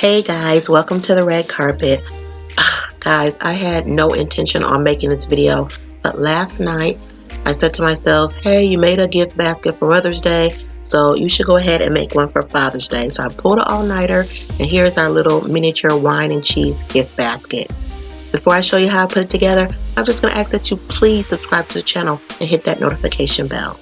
Hey guys, welcome to the red carpet. Guys, I had no intention on making this video, but last night I said to myself, hey, you made a gift basket for Mother's Day, so you should go ahead and make one for Father's Day. So I pulled an all-nighter, and here's our little miniature wine and cheese gift basket. Before I show you how I put it together, I'm just going to ask that you please subscribe to the channel and hit that notification bell.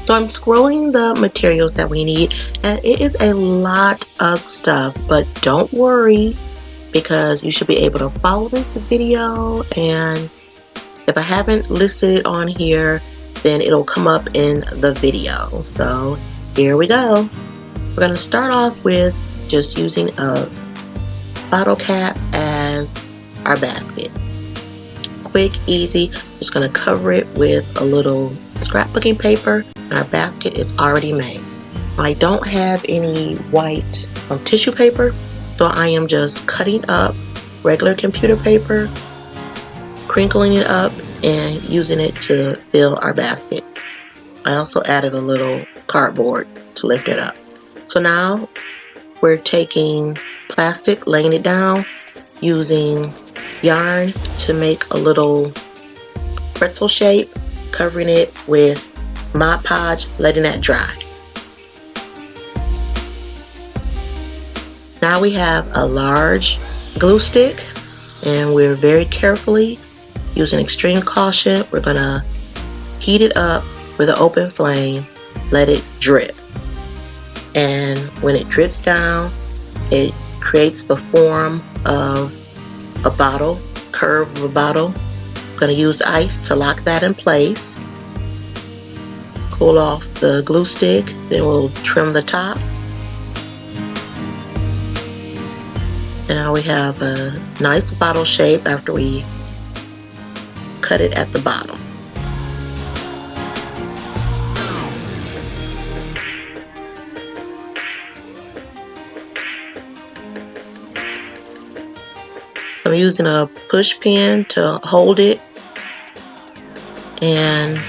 So I'm scrolling the materials that we need, and it is a lot of stuff, but don't worry because you should be able to follow this video, and if I haven't listed it on here, then it'll come up in the video. So here we go. We're going to start off with just using a bottle cap as our basket. Quick, easy. Just going to cover it with a little scrapbooking paper. Our basket is already made. I don't have any white tissue paper, so I am just cutting up regular computer paper, crinkling it up, and using it to fill our basket. I also added a little cardboard to lift it up. So now we're taking plastic, laying it down, using yarn to make a little pretzel shape, covering it with Mod Podge, letting that dry. Now we have a large glue stick, and we're very carefully, using extreme caution, we're going to heat it up with an open flame, let it drip. And when it drips down, it creates the form of a bottle, curve of a bottle. I'm going to use ice to lock that in place. Cool off the glue stick, then we'll trim the top. And now we have a nice bottle shape after we cut it at the bottom. I'm using a push pin to hold it, and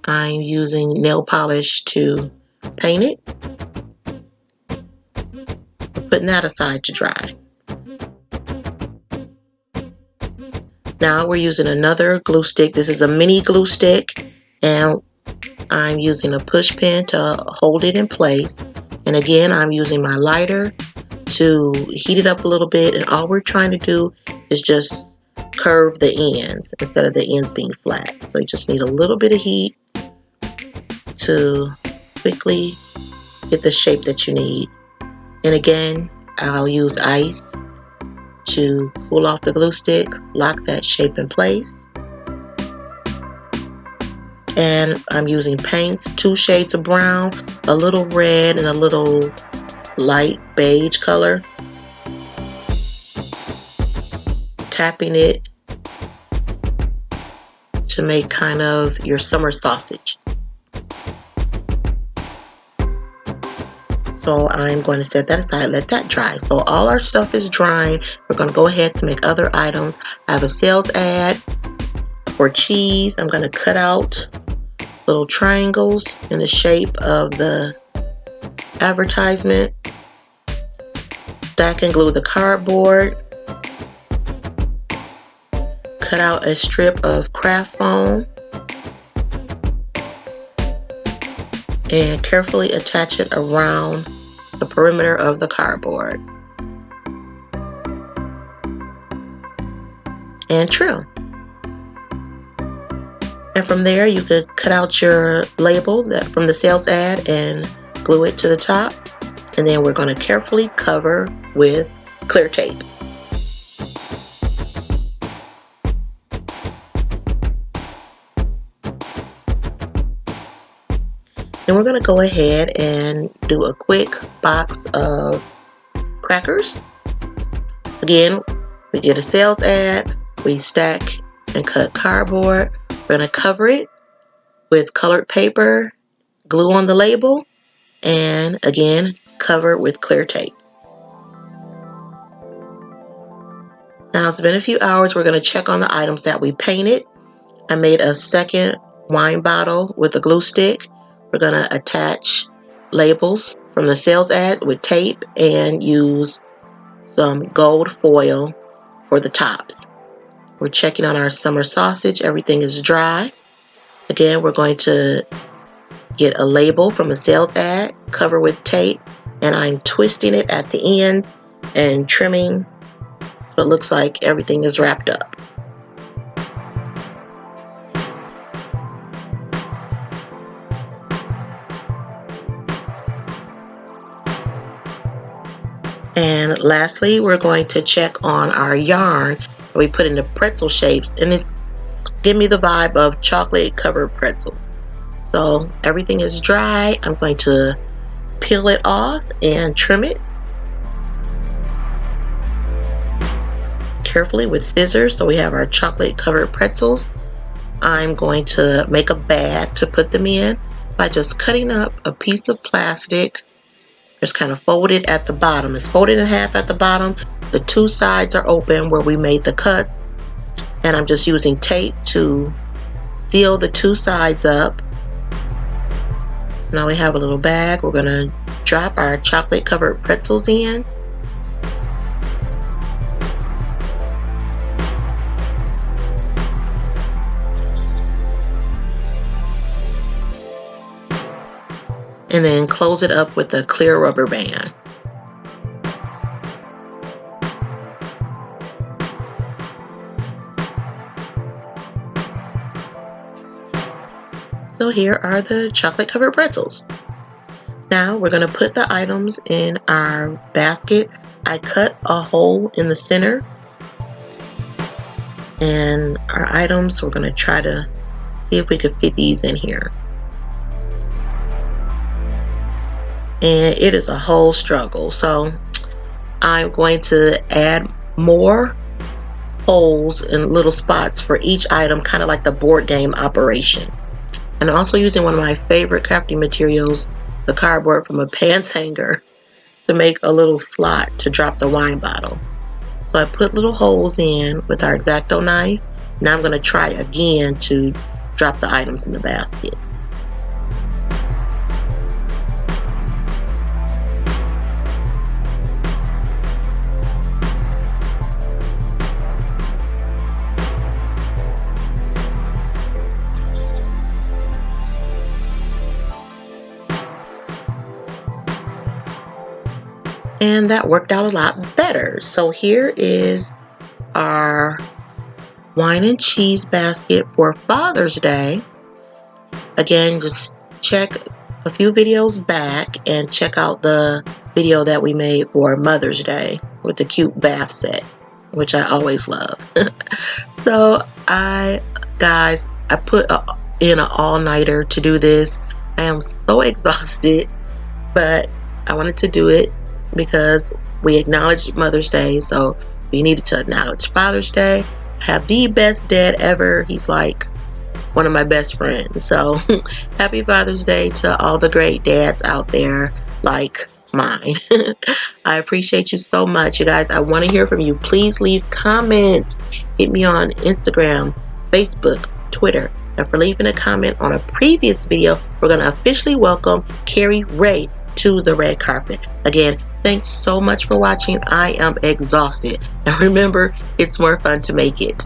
I'm using nail polish to paint it. Putting that aside to dry. Now we're using another glue stick. This is a mini glue stick, and I'm using a push pin to hold it in place. And again, I'm using my lighter to heat it up a little bit, and all we're trying to do is just curve the ends instead of the ends being flat. So you just need a little bit of heat to quickly get the shape that you need. And again, I'll use ice to cool off the glue stick, lock that shape in place. And I'm using paints, 2 shades of brown, a little red, and a little light beige color. Tapping it to make kind of your summer sausage. So I'm going to set that aside, let that dry. So all our stuff is drying. We're going to go ahead to make other items. I have a sales ad for cheese. I'm going to cut out little triangles in the shape of the advertisement. Stack and glue the cardboard. Cut out a strip of craft foam. And carefully attach it around the perimeter of the cardboard. And trim. And from there you could cut out your label from the sales ad and glue it to the top. And then we're going to carefully cover with clear tape. And we're going to go ahead and do a quick box of crackers. Again, we get a sales ad, we stack and cut cardboard. We're going to cover it with colored paper, glue on the label, and again, cover it with clear tape. Now it's been a few hours. We're going to check on the items that we painted. I made a second wine bottle with a glue stick. We're going to attach labels from the sales ad with tape and use some gold foil for the tops. We're checking on our summer sausage. Everything is dry. Again, we're going to get a label from a sales ad, cover with tape, and I'm twisting it at the ends and trimming so it looks like everything is wrapped up. And lastly, we're going to check on our yarn that we put into pretzel shapes, and it's give me the vibe of chocolate covered pretzels. So everything is dry. I'm going to peel it off and trim it carefully with scissors so we have our chocolate covered pretzels. I'm going to make a bag to put them in by just cutting up a piece of plastic. Just kind of fold it at the bottom. It's folded in half at the bottom. The two sides are open where we made the cuts, and I'm just using tape to seal the two sides up. Now we have a little bag. We're going to drop our chocolate covered pretzels in. And then close it up with a clear rubber band. So here are the chocolate covered pretzels. Now we're going to put the items in our basket. I cut a hole in the center. And our items, we're going to try to see if we could fit these in here. And it is a whole struggle. So I'm going to add more holes and little spots for each item, kind of like the board game operation. And I'm also using one of my favorite crafting materials, the cardboard from a pants hanger, to make a little slot to drop the wine bottle. So I put little holes in with our X-Acto knife. Now I'm going to try again to drop the items in the basket. And that worked out a lot better. So here is our wine and cheese basket for Father's Day. Again, just check a few videos back and check out the video that we made for Mother's Day with the cute bath set, which I always love. So I put in an all-nighter to do this. I am so exhausted, but I wanted to do it because we acknowledged Mother's Day, so we needed to acknowledge Father's Day. I have the best dad ever. He's like one of my best friends. So happy Father's Day to all the great dads out there like mine. I appreciate you so much, you guys. I want to hear from you. Please leave comments. Hit me on Instagram, Facebook, Twitter. And for leaving a comment on a previous video, we're going to officially welcome Carrie Ray to the red carpet. Again, thanks so much for watching. I am exhausted. And remember, it's more fun to make it.